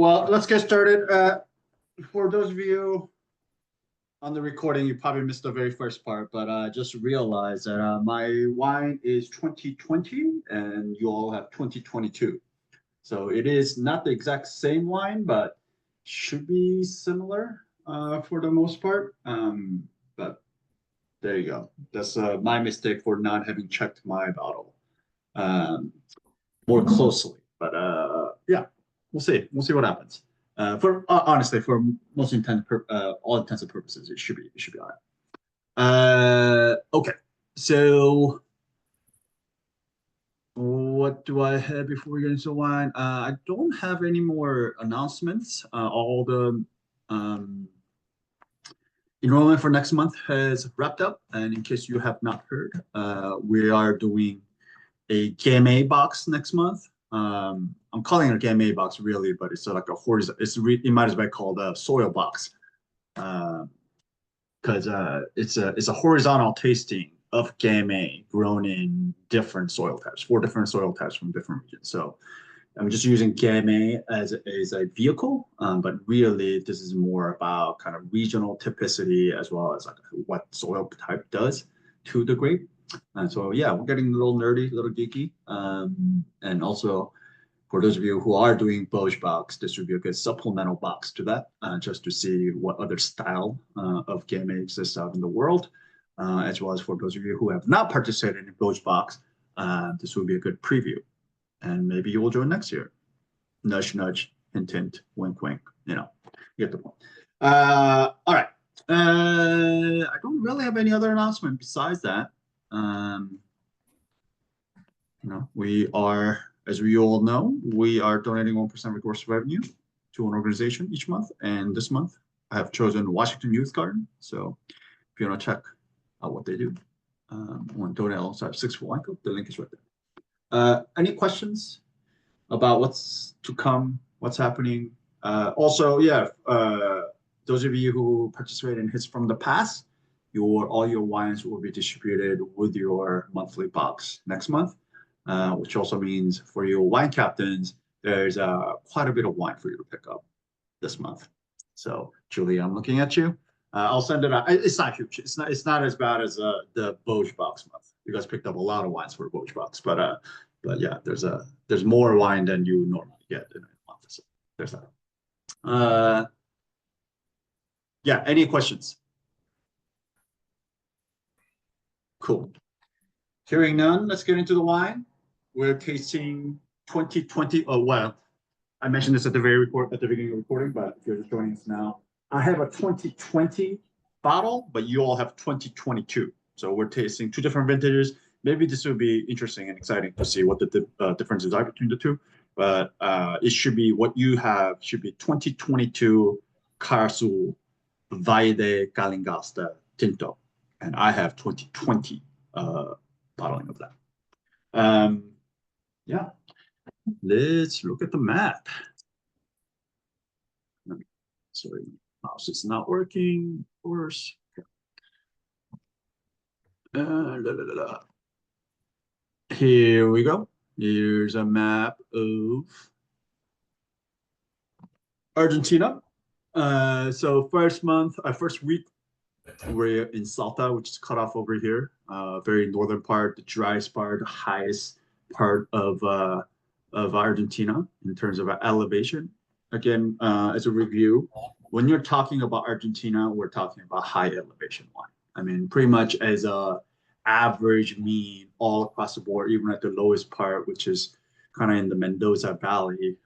Well, let's get started. For those of you on the recording, you probably missed the very first part, but just realize that my wine is 2020 and you all have 2022. So it is not the exact same wine, but should be similar for the most part. But there you go. That's my mistake for not having checked my bottle more closely. But yeah, we'll see. We'll see what happens. For honestly, for most all intents and purposes, it should be all right. Okay, so what do I have before we get into the wine? I don't have any more announcements. All the enrollment for next month has wrapped up, and in case you have not heard, we are doing a game box next month. I'm calling it a game box really, but it's like a horizontal. It might as well be called a soil box, because it's a horizontal tasting of game grown in different soil types, 4 different soil types from different regions. So I'm just using game as a vehicle, but really this is more about kind of regional typicity as well as like what soil type does to the grape. And so, yeah, we're getting a little nerdy, a little geeky. And also, for those of you who are doing Boj box, this would be a good supplemental box to that, just to see what other style of game exists out in the world, as well as for those of you who have not participated in Boj box, this would be a good preview. And maybe you will join next year. Nudge, nudge, hint, hint, wink, wink. You know, you get the point. All right. I don't really have any other announcement besides that. We are, as we all know, we are donating 1% of gross revenue to an organization each month. And this month, I have chosen Washington Youth Garden. So if you want to check out what they do, want to donate alongside 6 for Wine Cup, the link is right there. Any questions about what's to come, what's happening? Also, yeah, those of you who participate in Hits from the Past, all your wines will be distributed with your monthly box next month, which also means for your wine captains, there's quite a bit of wine for you to pick up this month. So, Julie, I'm looking at you. I'll send it out. It's not huge. It's not as bad as the Boj box month. You guys picked up a lot of wines for Boj box, but yeah, there's more wine than you normally get in a month. So there's that. Yeah, any questions? Cool. Hearing none, let's get into the wine. We're tasting 2020. Oh, well, I mentioned this at the beginning of the recording, but if you're just joining us now, I have a 2020 bottle, but you all have 2022. So we're tasting 2 different vintages. Maybe this will be interesting and exciting to see what the differences are between the 2. But it should be what you have should be 2022 Cara Valle Calingasta Tinto, and I have 2020 bottling of that. Yeah, let's look at the map. Sorry, mouse is not working, of course. Here we go. Here's a map of Argentina. So first week, we're in Salta, which is cut off over here. Very northern part, the driest part, the highest part of Argentina in terms of elevation. Again, as a review, when you're talking about Argentina, we're talking about high elevation wine. I mean, pretty much as a average mean all across the board, even at the lowest part, which is kind of in the Mendoza Valley,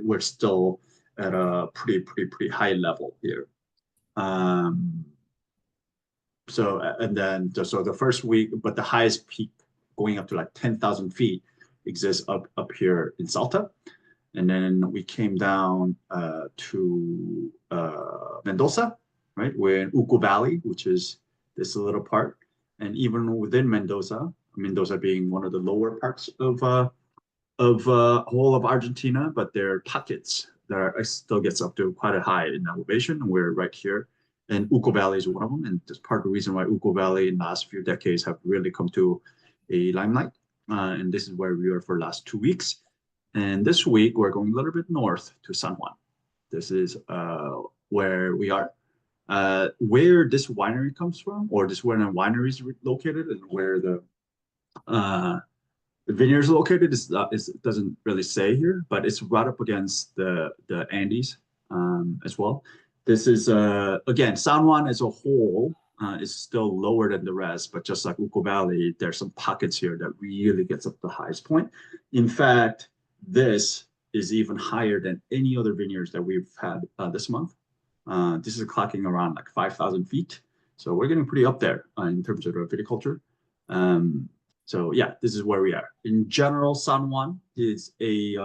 we're still at a pretty high level here. So the first week, but the highest peak going up to like 10,000 feet exists up here in Salta. And then we came down to Mendoza, right? We're in Uco Valley, which is this little part. And even within Mendoza being one of the lower parts of whole of Argentina, but there are pockets that still gets up to quite a high in elevation. And we're right here. And Uco Valley is one of them. And that's part of the reason why Uco Valley in the last few decades have really come to a limelight. And this is where we are for the last 2 weeks. And this week, we're going a little bit north to San Juan. This is where we are. Where this winery comes from, or this where the winery is located, and where uh, the vineyard is located is it doesn't really say here, but it's right up against the Andes as well. This is again, San Juan as a whole is still lower than the rest, but just like Uco Valley, there's some pockets here that really gets up the highest point. In fact, this is even higher than any other vineyards that we've had this month. This is clocking around like 5,000 feet. So we're getting pretty up there in terms of viticulture. So yeah, this is where we are. In general, San Juan is a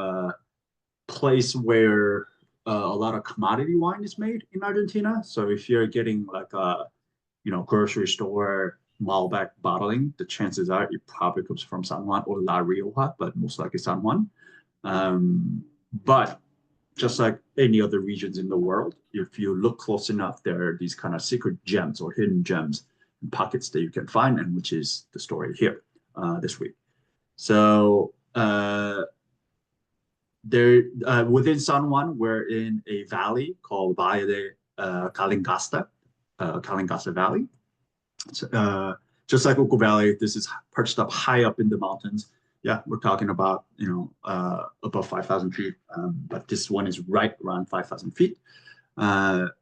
place where a lot of commodity wine is made in Argentina. So if you're getting like a grocery store Malbec bottling, the chances are it probably comes from San Juan or La Rioja, but most likely San Juan. But just like any other regions in the world, if you look close enough, there are these kind of secret gems or hidden gems and pockets that you can find, and which is the story here this week. So within San Juan, we're in a valley called Valle Calingasta, Calingasta Valley. So, just like Uco Valley, this is perched up high up in the mountains. Yeah, we're talking about above 5,000 feet, but this one is right around 5,000 feet. The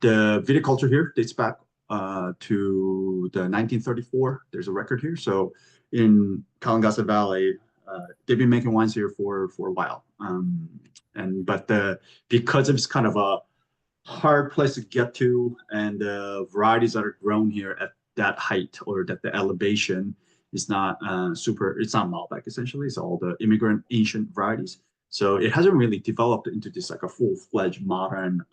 viticulture here dates back to the 1934. There's a record here. So in Calingasta Valley, they've been making wines here for a while. But because it's kind of a hard place to get to, and the varieties that are grown here at that height or that the elevation is not it's not Malbec essentially. It's all the immigrant ancient varieties. So it hasn't really developed into this like a full-fledged modern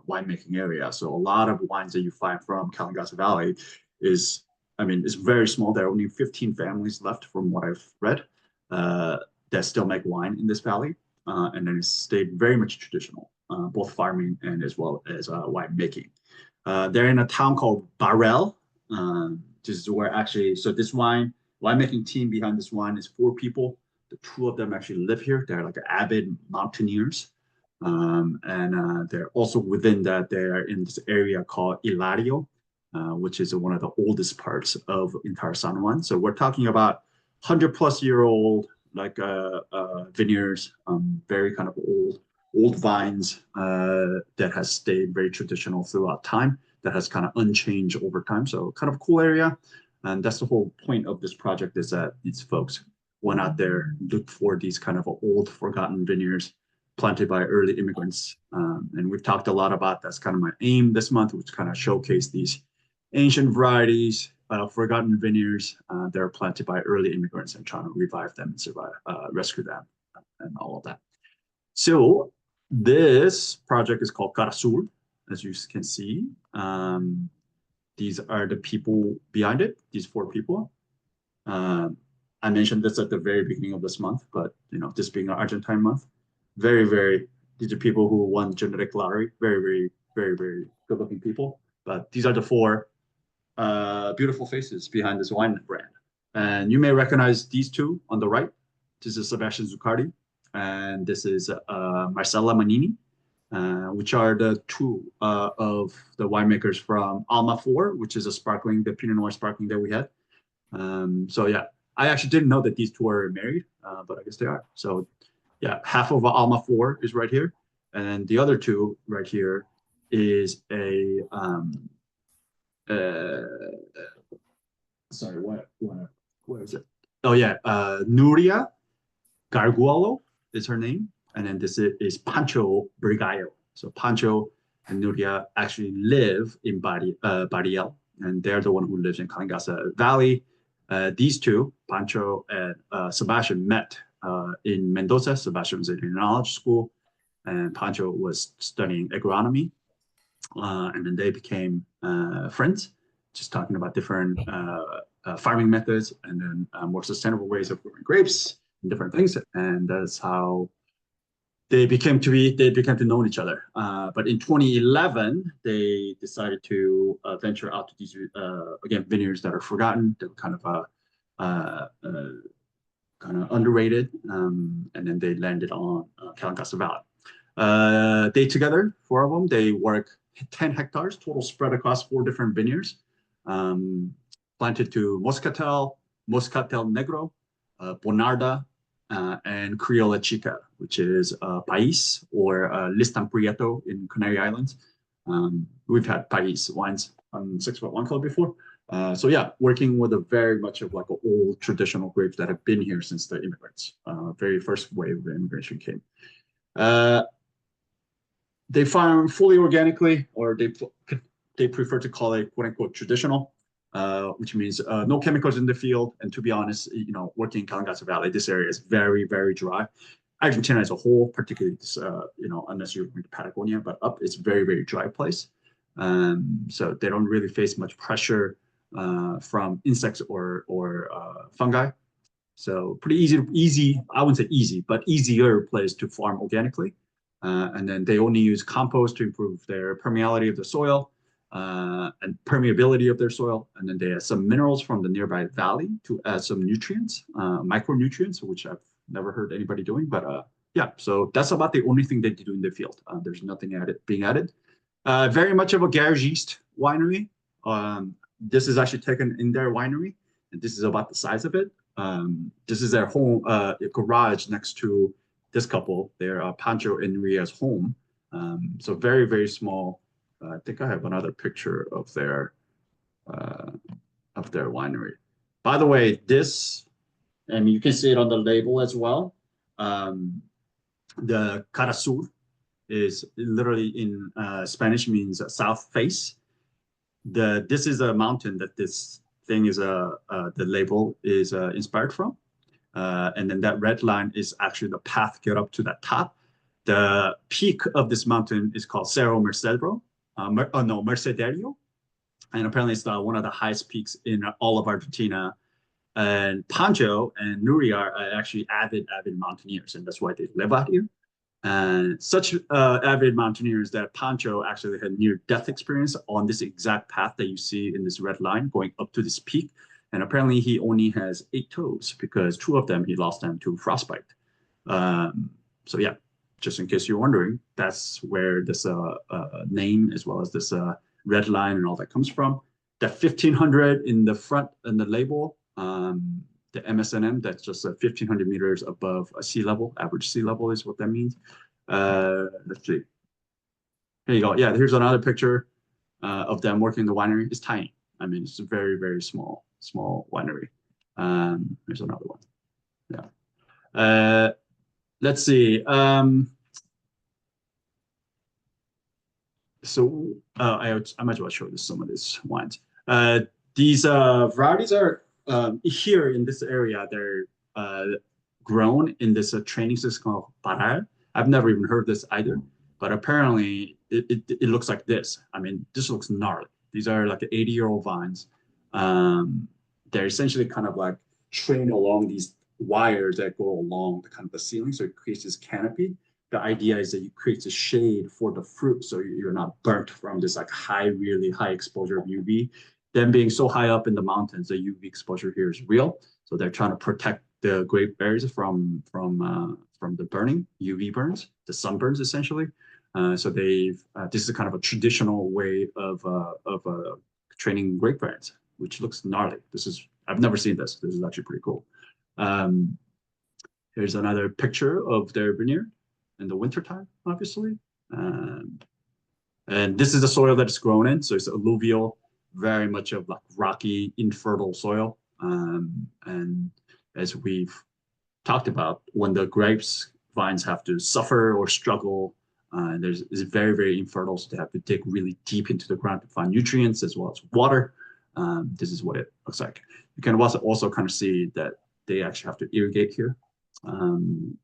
winemaking area. So a lot of wines that you find from Calingasta Valley it's very small. There are only 15 families left from what I've read that still make wine in this valley. And then it's stayed very much traditional, both farming and as well as winemaking. They're in a town called Barrel. This is where actually, so this winemaking team behind this wine is 4 people. The 2 of them actually live here. They're like avid mountaineers. And they're also within that, they're in this area called Ilario, which is one of the oldest parts of entire San Juan. So we're talking about 100-plus-year-old vineyards, very kind of old vines that has stayed very traditional throughout time, that has kind of unchanged over time. So kind of a cool area. And that's the whole point of this project, is that these folks went out there, looked for these kind of old forgotten vineyards planted by early immigrants. And we've talked a lot about, that's kind of my aim this month, which kind of showcase these ancient varieties, forgotten vineyards that are planted by early immigrants, and trying to revive them and survive, rescue them, and all of that. So this project is called Cara, as you can see. These are the people behind it, these 4 people. I mentioned this at the very beginning of this month, but this being an Argentine month, these are people who won genetic lottery, very good looking people. But these are the 4 beautiful faces behind this wine brand. And you may recognize these 2 on the right. This is Sebastian Zuccardi, and this is Marcella Manini, which are the 2 of the winemakers from Alma 4, which is the Pinot Noir sparkling that we had. So yeah, I actually didn't know that these 2 are married, but I guess they are. So yeah, half of Alma 4 is right here, and then the other 2 right here is a sorry, what is it? Oh yeah, Nuria Gargualo is her name, and then this is Pancho Brigallo. So Pancho and Nuria actually live in Barriel, and they're the one who lives in Calingasta Valley. These 2, Pancho and Sebastian, met in Mendoza. Sebastian was in enology school, and Pancho was studying agronomy. And then they became friends, just talking about different farming methods, and then more sustainable ways of growing grapes and different things. And that's how they became to know each other. But in 2011, they decided to venture out to these again, vineyards that are forgotten, that were kind of underrated, and then they landed on Calingasta Valley. They together, four of them, they work 10 hectares total spread across four different vineyards, planted to Moscatel, Moscatel Negro, Bonarda, and Criolla Chica, which is Pais or Listan Prieto in Canary Islands. We've had Pais wines on 6 Foot Wine Club before. So yeah, working with a very much of like an old traditional grapes that have been here since the immigrants, very first wave of immigration came. They farm fully organically, or they prefer to call it "quote unquote" traditional, which means no chemicals in the field. And to be honest, you know, working in Calingasta Valley, this area is very, very dry. Argentina as a whole, particularly this, you know, unless you're going to Patagonia, but up, it's very, very dry place. So they don't really face much pressure from insects or fungi. So pretty easy. I wouldn't say easy, but easier place to farm organically. And then they only use compost to improve their permeability of the soil and permeability of their soil. And then they add some minerals from the nearby valley to add some nutrients, micronutrients, which I've never heard anybody doing. But yeah, so that's about the only thing they do in the field. There's nothing being added. Very much of a garagiste winery. This is actually taken in their winery, and this is about the size of it. This is their home garage next to this couple, their Pancho and Ria's home. So very, very small. I think I have another picture of their winery. By the way, this, and you can see it on the label as well. The Cara Sur is literally in Spanish means south face. This is a mountain that this thing is the label is inspired from. And then that red line is actually the path to get up to that top. The peak of this mountain is called Cerro Mercederio. Mercederio. And apparently it's one of the highest peaks in all of Argentina. And Pancho and Nuria are actually avid mountaineers, and that's why they live out here. And such avid mountaineers that Pancho actually had near-death experience on this exact path that you see in this red line going up to this peak. And apparently he only has 8 toes because 2 of them, he lost them to frostbite. So yeah, just in case you're wondering, that's where this name as well as this red line and all that comes from. That 1500 in the front and the label, the MSNM, that's just 1500 meters above sea level. Average sea level is what that means. Let's see. Here you go. Yeah, here's another picture of them working in the winery. It's tiny. I mean, it's a very, very small winery. Here's another one. Yeah. Let's see. So I might as well show you some of these wines. These varieties are here in this area. They're grown in this training system called Valle. I've never even heard this either, but apparently it looks like this. I mean, this looks gnarly. These are like 80-year-old vines. They're essentially kind of like trained along these wires that go along the kind of the ceiling, so it creates this canopy. The idea is that you create a shade for the fruit, so you're not burnt from this like really high exposure of UV. Them being so high up in the mountains, the UV exposure here is real. So they're trying to protect the grape berries from the burning UV burns, the sunburns essentially. So this is kind of a traditional way of training grape berries, which looks gnarly. I've never seen this. This is actually pretty cool. Here's another picture of their vineyard in the wintertime, obviously. And this is the soil that it's grown in. So it's alluvial, very much of like rocky, infertile soil. And as we've talked about, when the grapes vines have to suffer or struggle, it's very, very infertile. So they have to dig really deep into the ground to find nutrients as well as water. This is what it looks like. You can also kind of see that they actually have to irrigate here.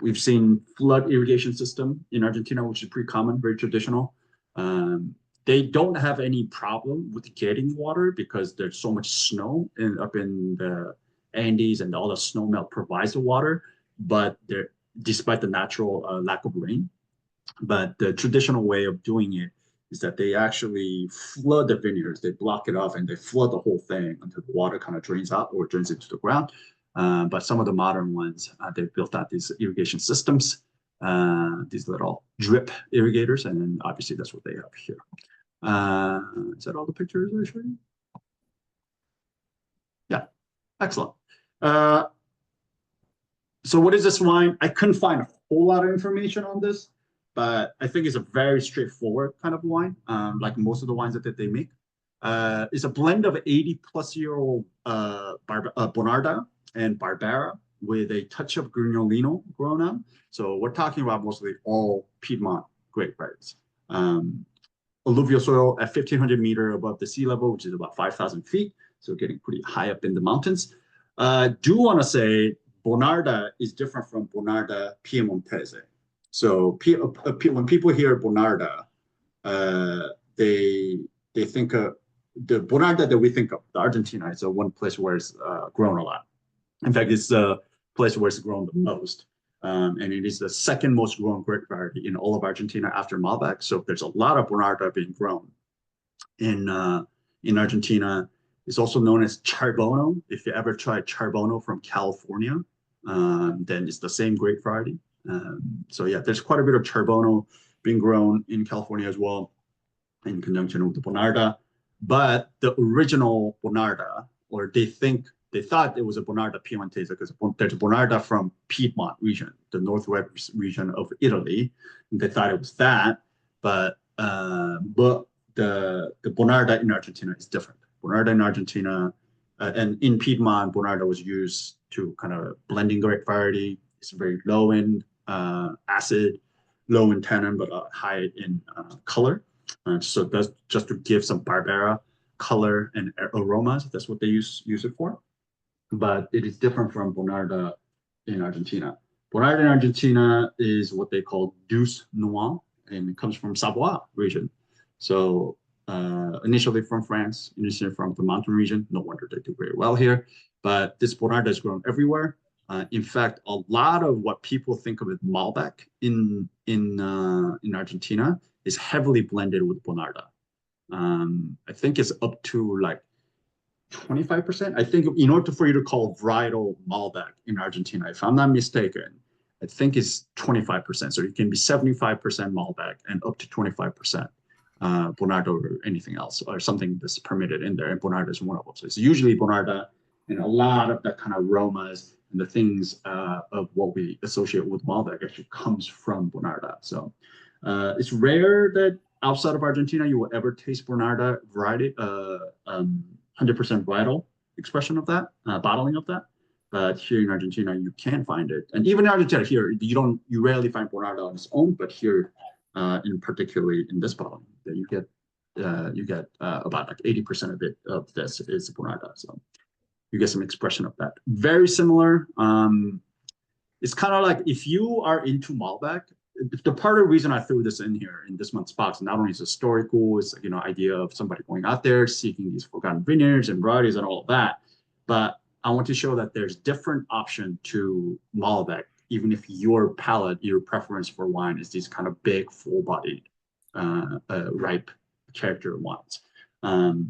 We've seen flood irrigation system in Argentina, which is pretty common, very traditional. They don't have any problem with getting water because there's so much snow up in the Andes, and all the snow melt provides the water, but despite the natural lack of rain. But the traditional way of doing it is that they actually flood the vineyards. They block it off and they flood the whole thing until the water kind of drains out or drains into the ground. But some of the modern ones, they've built out these irrigation systems. these little drip irrigators, and then obviously that's what they have here. Is that all the pictures I showed you? Yeah, excellent. So what is this wine? I couldn't find a whole lot of information on this, but I think it's a very straightforward kind of wine, like most of the wines that they make. It's a blend of 80-plus-year-old Bonarda and Barbera with a touch of Grignolino grown on. So we're talking about mostly all Piedmont grape varieties. Alluvial soil at 1,500 meters above the sea level, which is about 5,000 feet. So getting pretty high up in the mountains. Do want to say Bonarda is different from Bonarda Piemontese. So when people hear Bonarda, they think of the Bonarda that we think of, the Argentina. It's one place where it's grown a lot. In fact, it's the place where it's grown the most. And it is the second most grown grape variety in all of Argentina after Malbec. So there's a lot of Bonarda being grown in Argentina. It's also known as Charbono. If you ever tried Charbono from California, then it's the same grape variety. So yeah, there's quite a bit of Charbono being grown in California as well, in conjunction with the Bonarda. But the original Bonarda, or they thought it was a Bonarda Piemontese because there's a Bonarda from Piedmont region, the northwest region of Italy. And they thought it was that, but the Bonarda in Argentina is different. Bonarda in Argentina and in Piedmont, Bonarda was used to kind of blending grape variety. It's very low in acid, low in tannin, but high in color. So that's just to give some Barbera color and aromas. That's what they use it for. But it is different from Bonarda in Argentina. Bonarda in Argentina is what they call Douce Noir, and it comes from Savoie region. So initially from France, initially from the mountain region. No wonder they do very well here. But this Bonarda is grown everywhere. In fact, a lot of what people think of as Malbec in Argentina is heavily blended with Bonarda. I think it's up to like 25%. I think in order for you to call varietal Malbec in Argentina, if I'm not mistaken, I think it's 25%. So it can be 75% Malbec and up to 25% Bonarda or anything else, or something that's permitted in there. And Bonarda is one of them. So it's usually Bonarda, and a lot of that kind of aromas and the things of what we associate with Malbec actually comes from Bonarda. So it's rare that outside of Argentina you will ever taste Bonarda variety, 100% varietal expression of that, bottling of that. But here in Argentina, you can find it, and even in Argentina here, you rarely find Bonarda on its own. But here, in particularly in this bottle, that you get about like 80% of this is Bonarda. So you get some expression of that. Very similar. It's kind of like if you are into Malbec. The part of the reason I threw this in here in this month's box, not only is historical, it's idea of somebody going out there seeking these forgotten vineyards and varieties and all of that, but I want to show that there's different option to Malbec, even if your palate, your preference for wine is these kind of big, full-bodied, ripe character wines.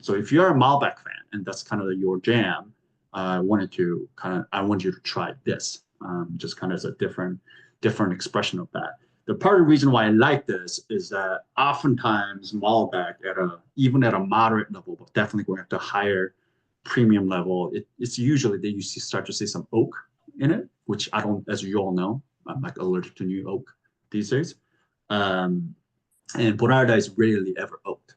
So if you're a Malbec fan and that's kind of your jam, I want you to try this, just kind of as a different expression of that. The part of the reason why I like this is that oftentimes Malbec even at a moderate level, but definitely going up to higher premium level, it's usually that you start to see some oak in it, which I don't, as you all know, I'm like allergic to new oak these days. And Bonarda is rarely ever oaked.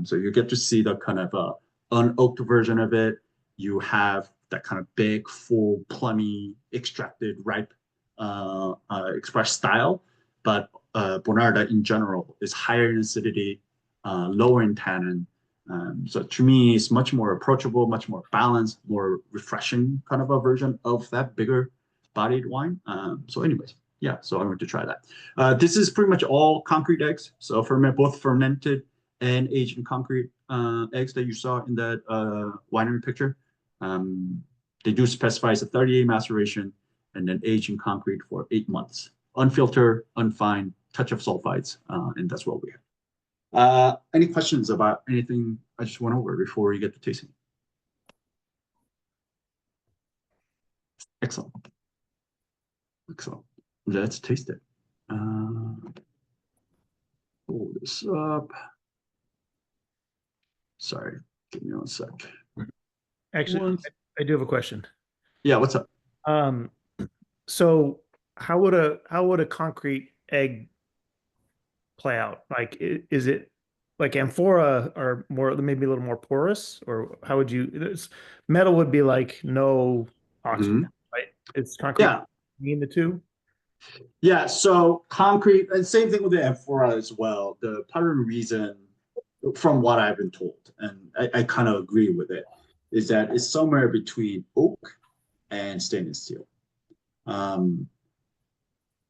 So you get to see the kind of unoaked version of it. You have that kind of big, full, plummy, extracted, ripe express style. But Bonarda in general is higher in acidity, lower in tannin. So to me, it's much more approachable, much more balanced, more refreshing kind of a version of that bigger bodied wine. So anyways, yeah, so I'm going to try that. This is pretty much all concrete eggs. So both fermented and aged in concrete eggs that you saw in that winery picture. They do specify it's a 30-day maceration and then aged in concrete for 8 months. Unfiltered, unfined, touch of sulfites, and that's what we have. Any questions about anything I just went over before we get to tasting? Excellent. Let's taste it. Pull this up. Sorry, give me 1 sec. Actually, I do have a question. Yeah, what's up? So how would a concrete egg play out? Like, is it like amphora are more maybe a little more porous, or how would you? Metal would be like no oxygen, right? It's concrete Yeah. between the two. Yeah, so concrete, and same thing with the amphora as well. The primary reason, from what I've been told, and I kind of agree with it, is that it's somewhere between oak and stainless steel.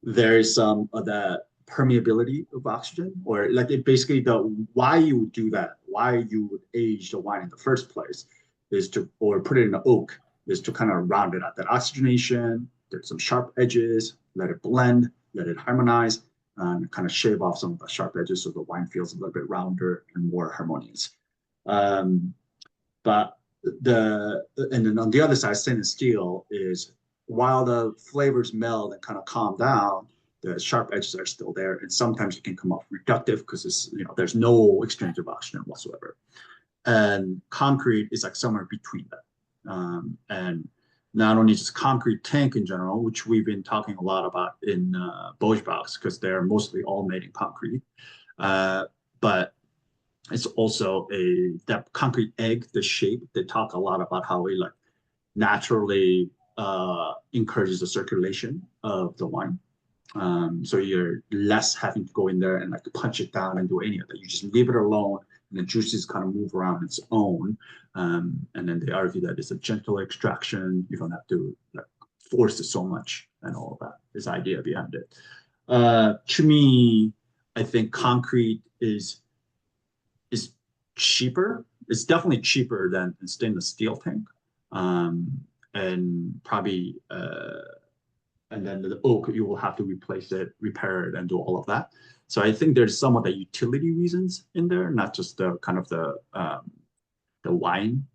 There is some of that permeability of oxygen, or like it basically the why you would do that, why you would age the wine in the first place, is to or put it in the oak is to kind of round it out. That oxygenation, there's some sharp edges, let it blend, let it harmonize, and kind of shave off some of the sharp edges so the wine feels a little bit rounder and more harmonious. But and then on the other side, stainless steel is while the flavors meld and kind of calm down, the sharp edges are still there, and sometimes it can come off reductive because it's there's no exchange of oxygen whatsoever. And concrete is like somewhere between that. And not only just concrete tank in general, which we've been talking a lot about in Bosch because they're mostly all made in concrete, but it's also that concrete egg, the shape. They talk a lot about how it like naturally encourages the circulation of the wine. So you're less having to go in there and like punch it down and do any of that. You just leave it alone, and the juices kind of move around its own. And then they argue that it's a gentle extraction. You don't have to like force it so much, and all of that is the idea behind it. To me, I think concrete is cheaper. It's definitely cheaper than a stainless steel tank, and probably and then the oak you will have to replace it, repair it, and do all of that. So I think there's some of the utility reasons in there, not just the kind of the wine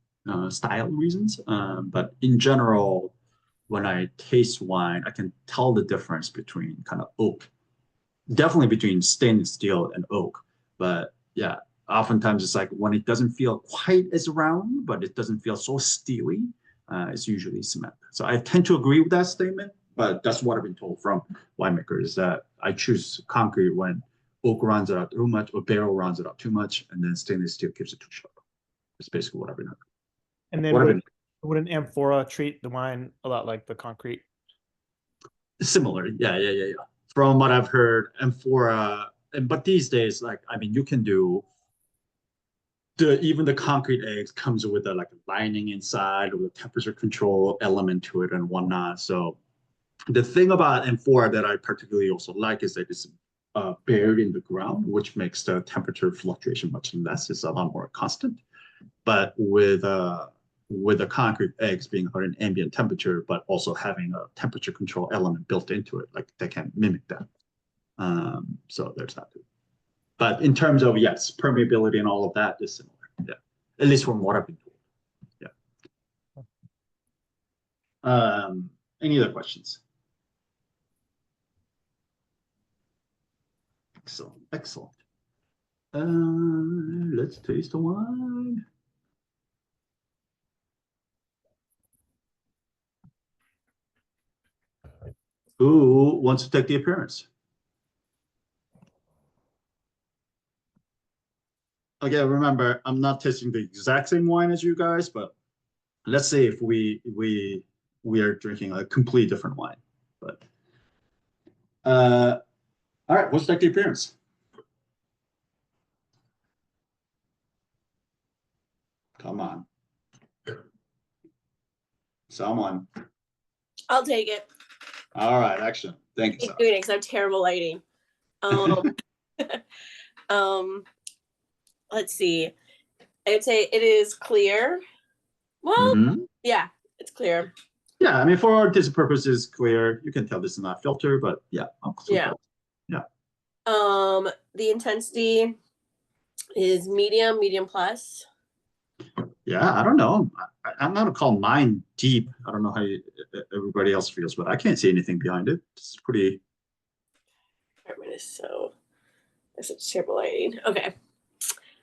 style reasons. But in general, when I taste wine, I can tell the difference between kind of oak, definitely between stainless steel and oak. But yeah, oftentimes it's like when it doesn't feel quite as round, but it doesn't feel so steely, it's usually cement. So I tend to agree with that statement, but that's what I've been told from winemakers, that I choose concrete when oak rounds it out too much or barrel rounds it out too much, and then stainless steel keeps it too sharp. That's basically what I've been hearing. And then would an amphora treat the wine a lot like the concrete? Similar, yeah. From what I've heard, amphora, but these days, like I mean, you can do even the concrete eggs comes with a like a lining inside with a temperature control element to it and whatnot. So the thing about amphora that I particularly also like is that it's buried in the ground, which makes the temperature fluctuation much less. It's a lot more constant. But with the concrete eggs being at an ambient temperature, but also having a temperature control element built into it, like they can mimic that. So there's that too. But in terms of, yes, permeability and all of that is similar. Yeah. At least from what I've been told. Yeah. Any other questions? Excellent. Let's taste the wine. Who wants to take the appearance? Again, remember, I'm not tasting the exact same wine as you guys, but let's say if we are drinking a completely different wine. But all right, let's take the appearance. Come on. Someone. I'll take it. All right, excellent. Thank you, Sara. Doing it because I have terrible lighting. Let's see. I'd say it is clear. Well, yeah, it's clear. Yeah, I mean, for this purpose, is clear. You can tell this is not filter, but yeah, yeah. The intensity is medium plus. Yeah, I don't know. I'm not gonna call mine deep. I don't know how everybody else feels, but I can't see anything behind it. It's pretty. That's such terrible lighting. Okay.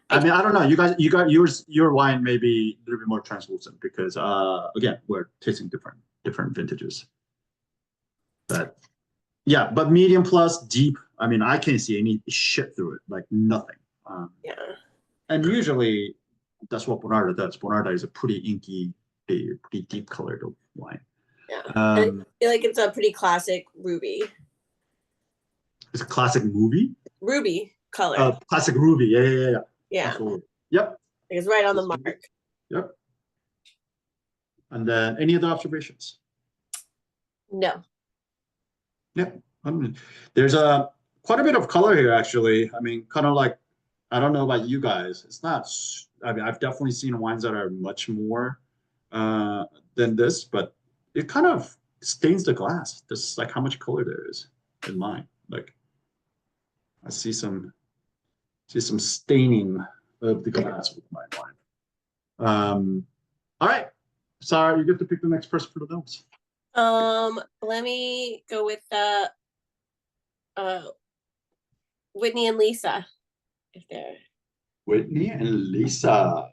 I mean, I don't know. You got your wine may be a little bit more translucent because again, we're tasting different vintages. But yeah, but medium plus deep. I mean, I can't see any shit through it, like nothing. Yeah. And usually that's what Bonarda does. Bonarda is a pretty inky, pretty deep colored wine. Yeah. And I feel like it's a pretty classic ruby. It's a classic movie. Ruby color. Classic ruby. Yeah. Yeah. Absolutely. Yep. It's right on the mark. Yep. And then any other observations? No. Yep. I mean, there's quite a bit of color here, actually. I mean, kind of like, I don't know about you guys. It's not. I mean, I've definitely seen wines that are much more than this, but it kind of stains the glass. Just like how much color there is in mine. Like, I see some staining of the glass with my wine. All right, Sarah, you get to pick the next person for the notes. Let me go with Whitney and Lisa, if they're. Whitney and Lisa.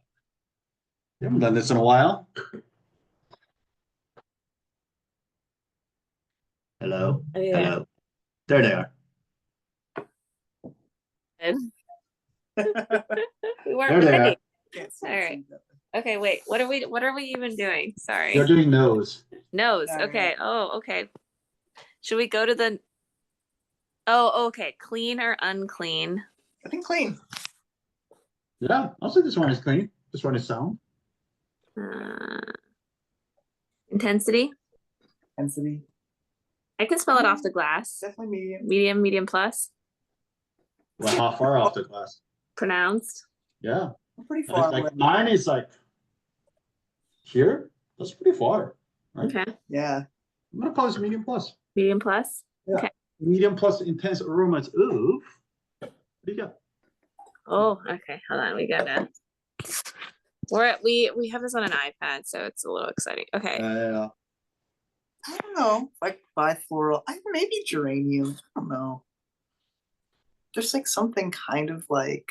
We haven't done this in a while. Hello. Yeah. Hello. There they are. We weren't There they ready. are. All right. Okay, wait. What are we even doing? Sorry. You're doing nose. Nose. Sorry. Okay. Oh, okay. Should we go to the? Oh, okay. Clean or unclean? I think clean. Yeah, I'll say this one is clean. This one is sound. Intensity. Intensity. I can spell it off the glass. Definitely medium. Medium, medium plus. Well, how far off the glass? Pronounced. Yeah. I'm pretty And far it's away. like mine is like here. That's pretty far. Right? Okay. Yeah. I'm gonna call this medium plus. Medium plus. Medium plus intense aromas. Ooh. What do you got? Oh, okay. Hold on. We gotta. We have this on an iPad, so it's a little exciting. Okay. Yeah. I don't know. Like bifloral. Maybe geranium. I don't know. There's like something kind of like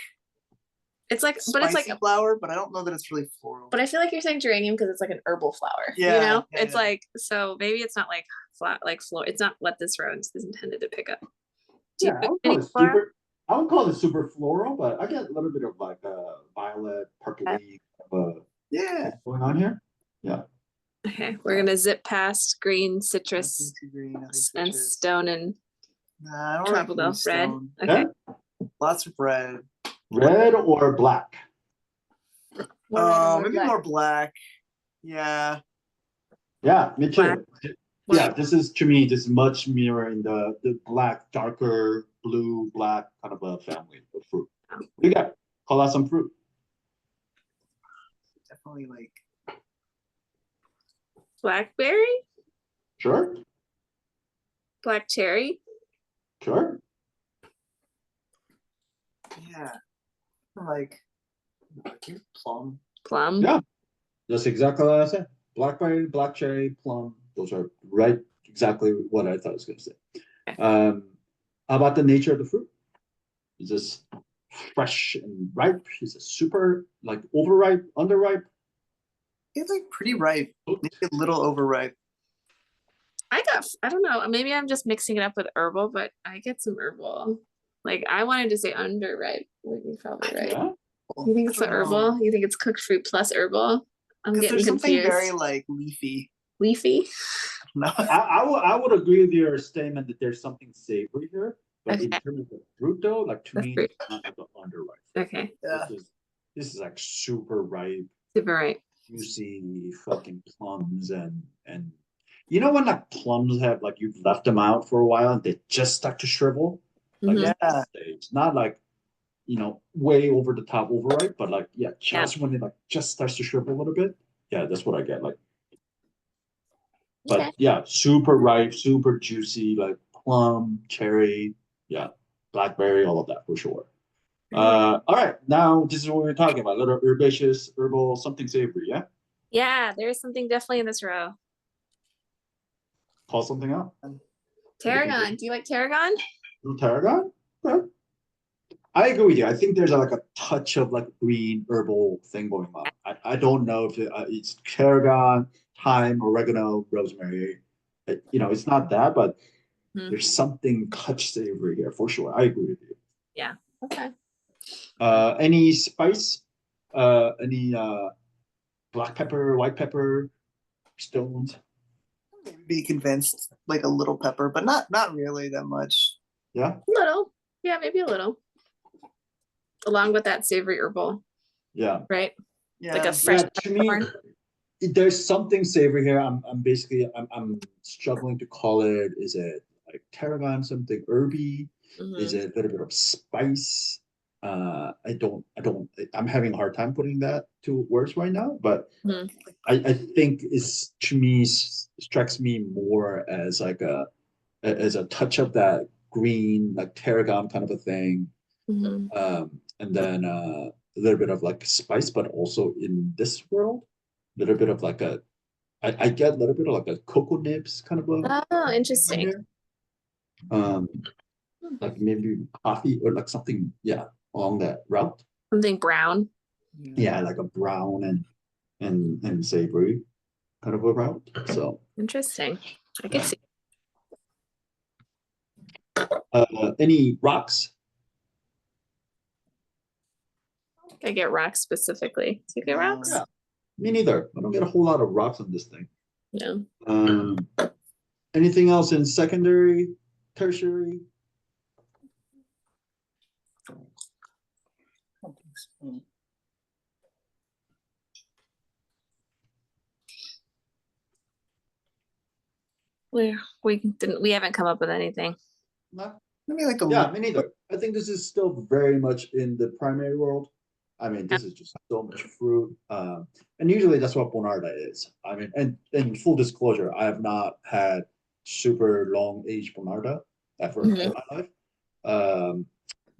It's like, but it's like, spicy flower, but I don't know that it's really floral. but I feel like you're saying geranium because it's like an herbal flower. Yeah, You know, yeah, it's yeah. like, so maybe it's not like flat, like floor. It's not what this round is intended to pick up. Do you Yeah, pick I would any call it flower? super. I would call it super floral, but I get a little bit of like violet, purpley Yeah. going on here. Yeah. Okay, we're gonna zip past green, citrus, Too green, I think and citrus. stone and Nah, I don't tropical like red. stone. Okay. Lots of red. Red or black? More red and more Maybe black. more black. Yeah. Yeah, me Black. too. Yeah, this is to me. This is much mirroring the black, darker blue, black kind of a family of fruit. What do you got? Call out some fruit. Definitely like Blackberry, Sure, black cherry. sure. yeah. Like plum. Plum. Yeah. That's exactly what I said. Blackberry, black cherry, plum. Those are right. Exactly what I thought I was going to say. How about the nature of the fruit? Is this fresh and ripe? Is it super like overripe, underripe? It's like pretty ripe. Maybe a little overripe. I don't know. Maybe I'm just mixing it up with herbal, but I get some herbal. Like I wanted to say underripe. You're probably right. Yeah. You think it's the herbal? You think it's cooked fruit plus herbal? I'm Because getting there's something confused. very like leafy. Leafy. No. I would agree with your statement that there's something savory here, but in Okay. terms of the fruit though, like to The me, fruit. it's not like the underripe. Okay. Yeah. This is like super ripe, Super right. juicy fucking plums and you know when like plums have like you've left them out for a while and they just start to shrivel? Like Mhm. it's that stage. Not like way over the top overripe, but like just when it like just starts to shrivel a little bit. Yeah, that's what I get. Like but Okay. yeah, super ripe, super juicy, like plum, cherry, blackberry, all of that for sure. All right, now this is what we're talking about. A little herbaceous, herbal, something savory, yeah? Yeah, there is something definitely in this row. Call something out. Tarragon. Do you like tarragon? Little tarragon? Okay. I agree with you. I think there's like a touch of like green herbal thing going on. I don't know if it's tarragon, thyme, oregano, rosemary. It's not that, but Hmm. there's something touch savory here for sure. I agree with you. Yeah. Okay. Any spice? Any black pepper, white pepper, stones? Be convinced, like a little pepper, but not really that much. Yeah, A little. Yeah, maybe a little. Along with that savory herbal, yeah. right? Yeah. Like a fresh To me, peppercorn. there's something savory here. I'm struggling to call it. Is it like tarragon, something herby? Is Mhm. it a little bit of spice? I'm having a hard time putting that to words right now, but Mhm. I think it's to me strikes me more as like as a touch of that green, like tarragon kind of a thing. Mhm. And then a little bit of like spice, but also in this world, a little bit of like I get a little bit of like a cocoa nibs kind of a Oh, in interesting. here. Like maybe coffee or like something, yeah, along that route. Something brown. Yeah, like a brown and savory kind of a route. So Interesting. I could see. any rocks? I get rocks specifically. Do you get rocks? Yeah, me neither. I don't get a whole lot of rocks on this thing. No. Anything else in secondary, tertiary? We haven't come up with anything. No. Maybe like a Yeah, little. me neither. I think this is still very much in the primary world. I mean, this is just so much fruit. And usually that's what Bonarda is. I mean, and full disclosure, I have not had super long aged Bonarda ever in my life.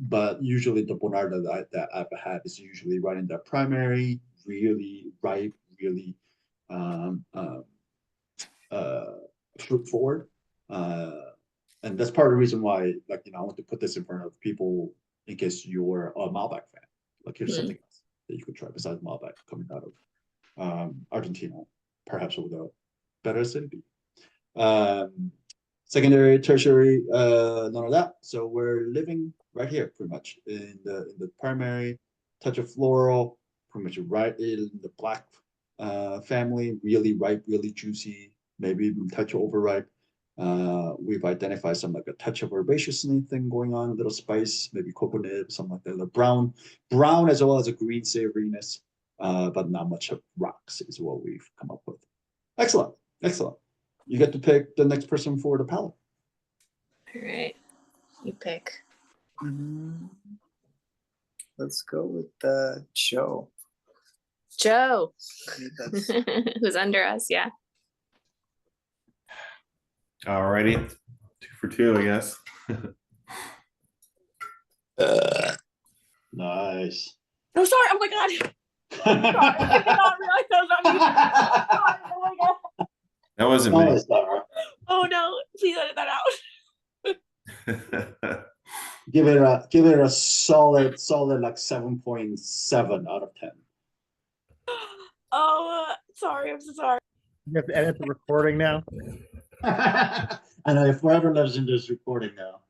But usually the Bonarda that I've had is usually right in the primary, really ripe, really fruit forward. And that's part of the reason why, like, I want to put this in front of people in case you're a Malbec fan. Like, here's something else that you could try besides Malbec coming out of Argentina, perhaps with a better acidity. Secondary, tertiary, none of that. So we're living right here, pretty much in the primary, touch of floral, pretty much right in the black family, really ripe, really juicy, maybe even touch of overripe. We've identified some like a touch of herbaceousness thing going on, a little spice, maybe coconut, something like that. The brown as well as a green savoriness, but not much of rocks is what we've come up with. Excellent, excellent. You get to pick the next person for the palette. All right. You pick. Let's go with Joe. Joe. That's Who's under us, yeah. Alrighty, 2 for 2, I guess. Nice. Oh, sorry. Oh my God. Sorry, I did not realize that was on me. Sorry, oh my God. That wasn't me. Nice, Sara. Oh no, please edit that out. Give it a solid like 7.7 out of 10. Oh, sorry. I'm so sorry. You have to edit the recording now. I know if forever lives in this recording now.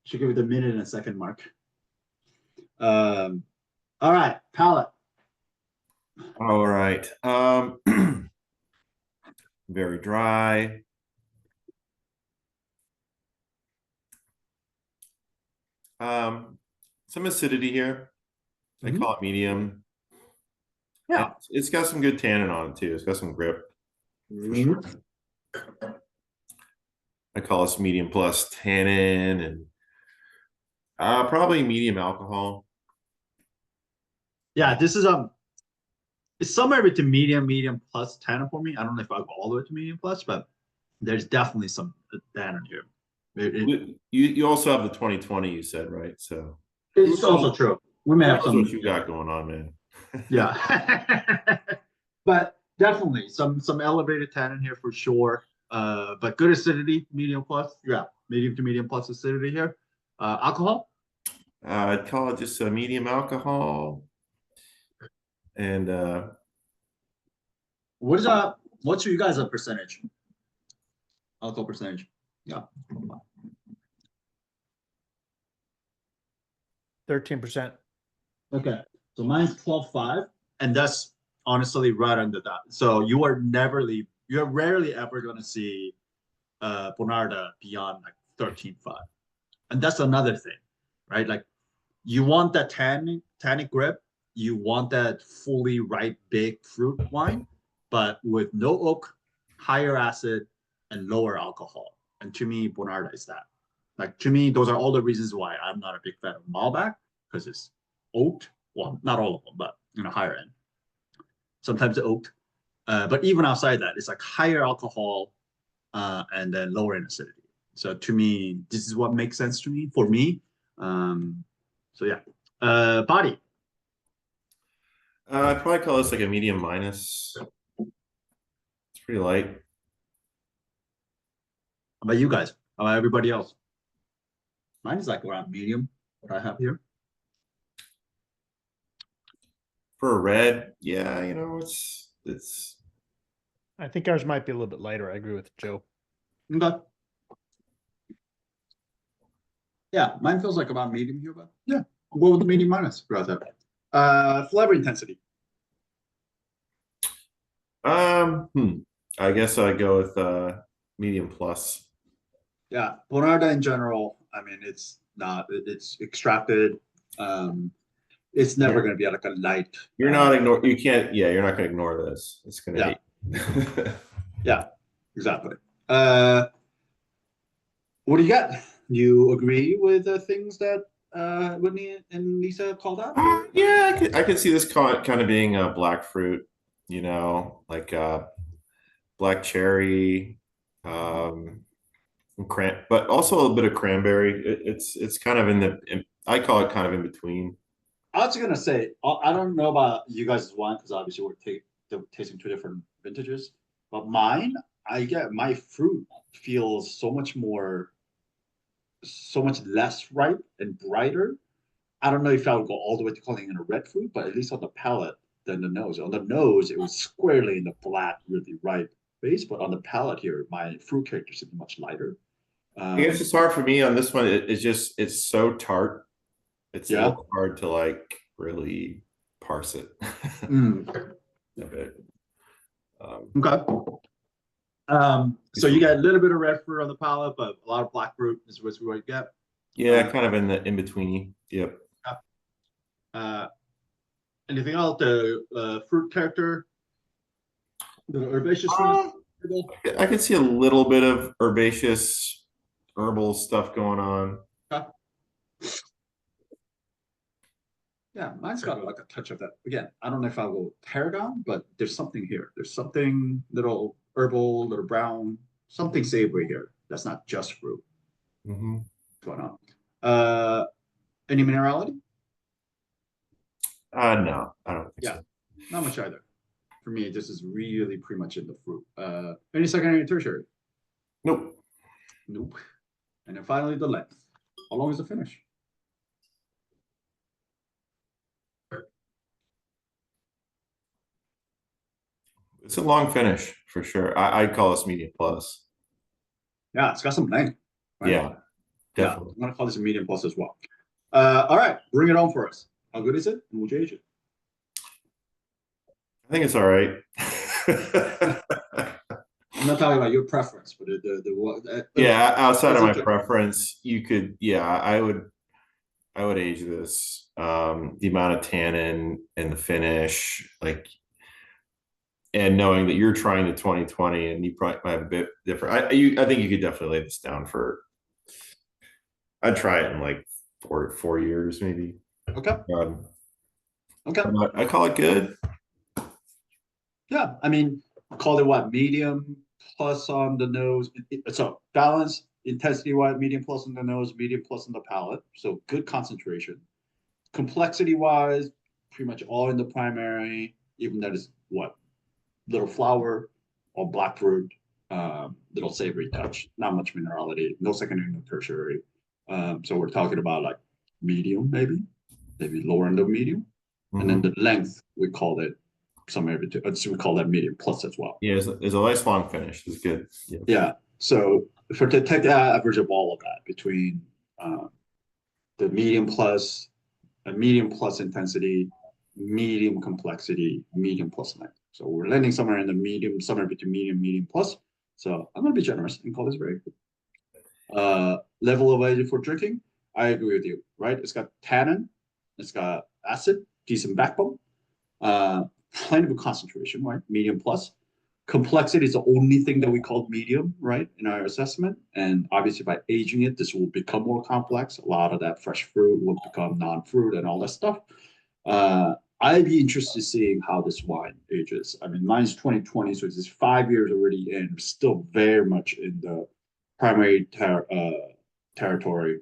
Should give it a minute and a second mark. All right, palette. All right. Very dry. Some acidity here. I call it medium. Yeah. It's got some good tannin on it too. It's got some grip. For sure. I call this medium plus tannin and probably medium alcohol. Yeah, this is it's somewhere between medium plus tannin for me. I don't know if I'll go all the way to medium plus, but there's definitely some tannin here. You also have the 2020 you said, right? So It's also true. We may have that's some. what you got going on, man. Yeah. But definitely some elevated tannin here for sure. but good acidity, medium plus. Yeah, medium to medium plus acidity here. Alcohol. I'd call it just a medium alcohol. And What's you guys' percentage? Alcohol percentage. Yeah. 13%. Okay. So mine's 12.5, and that's honestly right under that. So you're rarely ever gonna see Bonarda beyond like 13.5. And that's another thing, right? Like you want that tannic grip, you want that fully ripe big fruit wine, but with no oak, higher acid, and lower alcohol. And to me, Bonarda is that. Like to me, those are all the reasons why I'm not a big fan of Malbec, because it's oaked. Well, not all of them, but higher end. Sometimes oaked. But even outside that, it's like higher alcohol and then lower in acidity. So to me, this is what makes sense to me for me. So yeah. Body. I'd probably call this like a medium minus. It's pretty light. How about you guys? How about everybody else? Mine is like around medium, what I have here. For a red, yeah, it's I think ours might be a little bit lighter. I agree with Joe. Okay. Yeah, mine feels like about medium here, but yeah, I'll go with the medium minus throughout that. Flavor intensity. I guess I'd go with medium plus. Yeah, Bonarda in general, I mean, it's extracted. It's never Yeah. going to be like a light. You're not gonna ignore this. It's gonna hate. Yeah, exactly. What do you got? You agree with the things that Whitney and Lisa called out? Yeah, I could see this kind of being a black fruit, like black cherry, but also a little bit of cranberry. It's kind of I call it kind of in between. I was gonna say, I don't know about you guys' wine because obviously we're tasting two different vintages. But mine, I get my fruit feels so much less ripe and brighter. I don't know if I would go all the way to calling it a red fruit, but at least on the palate than the nose. On the nose, it was squarely in the black, really ripe base, but on the palate here, my fruit character is much lighter. I guess it's hard for me on this one. It's so tart. It's a little hard to like really parse it. A bit. Okay. So you got a little bit of red fruit on the palate, but a lot of black fruit is what you get. Yeah, kind of in between. Yep. Anything else? The fruit character, the herbaceous. I could see a little bit of herbaceous, herbal stuff going on. Yeah, mine's got like a touch of that. Again, I don't know if I will tarragon, but there's something here. There's something little herbal, little brown, something savory here. That's not just fruit. What's going on? Any minerality? No, I don't think so. Not much either. For me, this is really pretty much in the fruit. Any secondary and tertiary? Nope. And then finally, the length. How long is the finish? It's a long finish for sure. I'd call this medium plus. Yeah, it's got some length. Right? Yeah, definitely. I'm gonna call this a medium plus as well. All right, bring it on for us. How good is it? And would you age it? I think it's all right. I'm not talking about your preference, but yeah, outside of my preference, you could. Yeah, I would age this. The amount of tannin and the finish, like. And knowing that you're trying the 2020 and you probably might have a bit different. I think you could definitely lay this down for. I'd try it in like 4 years maybe. Okay. Okay. I call it good. Yeah, I mean, call it what? Medium plus on the nose. So balance intensity wise, medium plus on the nose, medium plus on the palate. So good concentration. Complexity wise, pretty much all in the primary. Even that is what? Little flower or black fruit, little savory touch, not much minerality, no secondary, no tertiary. So we're talking about like medium, maybe lower end of medium. And then the length, we call it somewhere between, we call that medium plus as well. Yeah, it's a nice long finish. It's good. Yeah. Yeah. So for to take the average of all of that between the medium plus intensity, medium complexity, medium plus length. So we're landing somewhere in the medium, somewhere between medium plus. So I'm gonna be generous and call this very good. Level of aging for drinking, I agree with you, right? It's got tannin, it's got acid, decent backbone, plenty of concentration, right? Medium plus. Complexity is the only thing that we called medium, right, in our assessment. And obviously by aging it, this will become more complex. A lot of that fresh fruit will become non-fruit and all that stuff. I'd be interested in seeing how this wine ages. I mean, mine's 2020, so it's 5 years already in, still very much in the primary territory.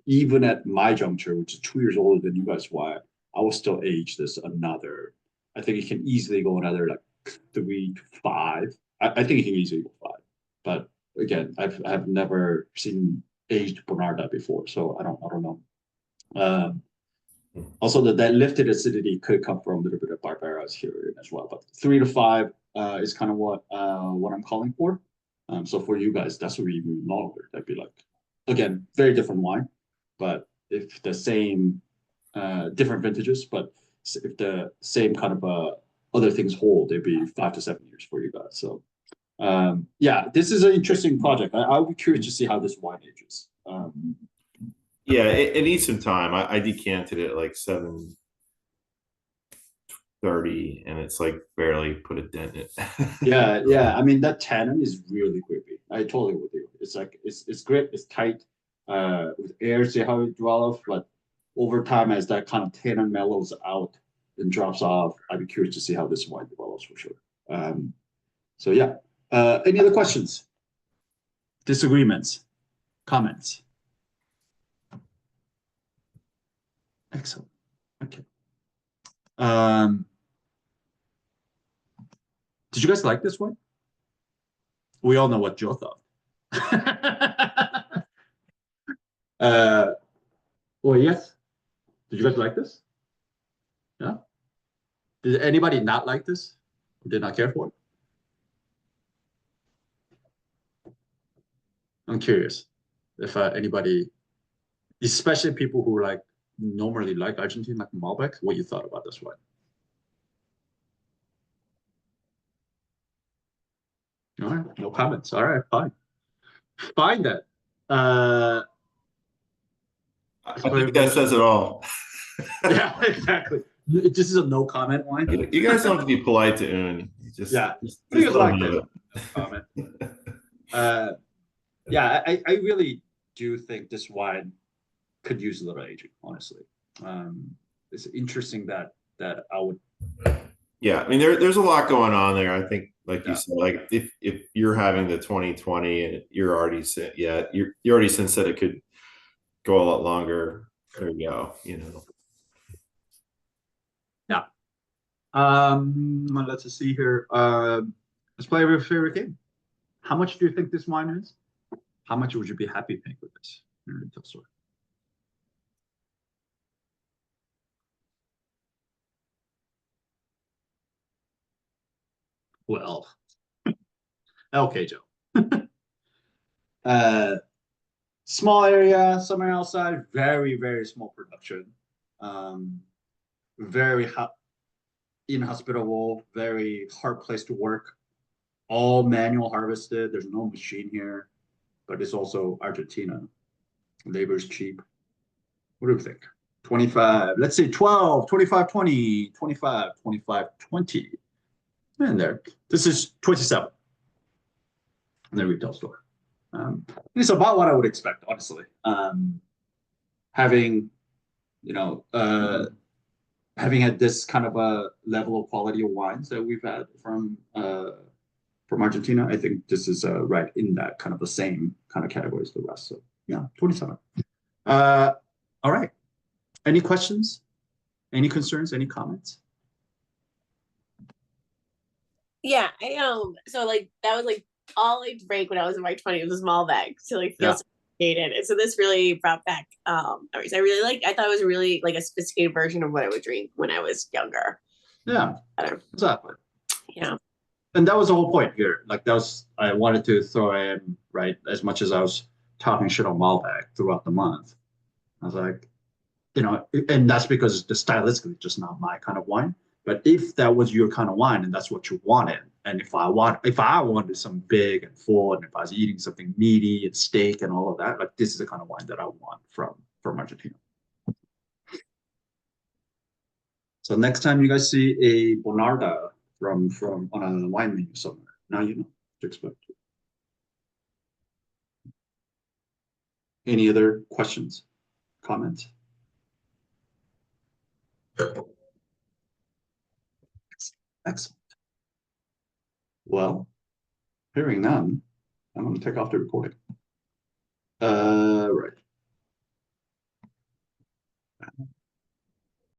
Even at my juncture, which is 2 years older than you guys, why I will still age this another. I think it can easily go another like 3 to 5. I think it can easily go 5. But again, I've never seen aged Bonarda before, so I don't know. Also, that lifted acidity could come from a little bit of Barbera's here as well. But 3 to 5 is kind of what I'm calling for. So for you guys, that's what we even longer. That'd be like, again, very different wine, but if the same different vintages, but if the same kind of other things hold, it'd be 5 to 7 years for you guys. So yeah, this is an interesting project. I'll be curious to see how this wine ages. Yeah, it needs some time. I decanted it like 7:30, and it's like barely put a dent in it. Yeah. I mean, that tannin is really creepy. I totally with you. It's like it's great. It's tight with air. See how it develops, but over time, as that kind of tannin mellows out and drops off, I'd be curious to see how this wine develops for sure. So yeah. Any other questions? Disagreements? Comments? Excellent. Okay. Did you guys like this one? We all know what Joe thought. Well, yes. Did you guys like this? Yeah. Did anybody not like this? Did not care for it? I'm curious if anybody, especially people who like normally like Argentina, like Malbec, what you thought about this one. All right, no comments. All right, fine. Fine then. I think that says it all. Yeah, exactly. This is a no comment wine. You guys don't have to be polite to Un. Just like it. Comment. Yeah, I really do think this wine could use a little aging, honestly. It's interesting that I would. Yeah, I mean there's a lot going on there. I think, like you said, like if you're having the 2020 and you're already you already sense that it could go a lot longer. There you go. You know. Yeah. Let's see here. Let's play our favorite game. How much do you think this wine is? How much would you be happy paying for this in a retail store? Well, okay, Joe. Small area, somewhere outside, very, very small production. Very inhospitable, very hard place to work. All manual harvested. There's no machine here, but it's also Argentina. Labor is cheap. What do you think? 25, let's say 12, 25, 20, 25, 25, 20. And there. This is 27 in the retail store. It's about what I would expect, honestly. Having had this kind of a level of quality of wines that we've had from Argentina, I think this is right in that kind of the same kind of category as the rest. So yeah, 27. All right. Any questions? Any concerns? Any comments? Yeah, so like that was like all I drank when I was in my 20s was Malbec to like feel Yeah. sophisticated. And so this really brought back memories. I thought it was really like a sophisticated version of what I would drink when I was younger. Yeah, Better. exactly. Yeah. And that was the whole point here. Like that was, I wanted to throw in, right, as much as I was talking shit on Malbec throughout the month. I was like, you know, and that's because the stylistically just not my kind of wine. But if that was your kind of wine and that's what you wanted, and if I wanted some big and full, and if I was eating something meaty and steak and all of that, like this is the kind of wine that I want from Argentina. So next time you guys see a Bonarda from on a wine menu somewhere, now you know what to expect. Any other questions, comments? Excellent. Well, hearing none, I'm going to take off the recording. Right.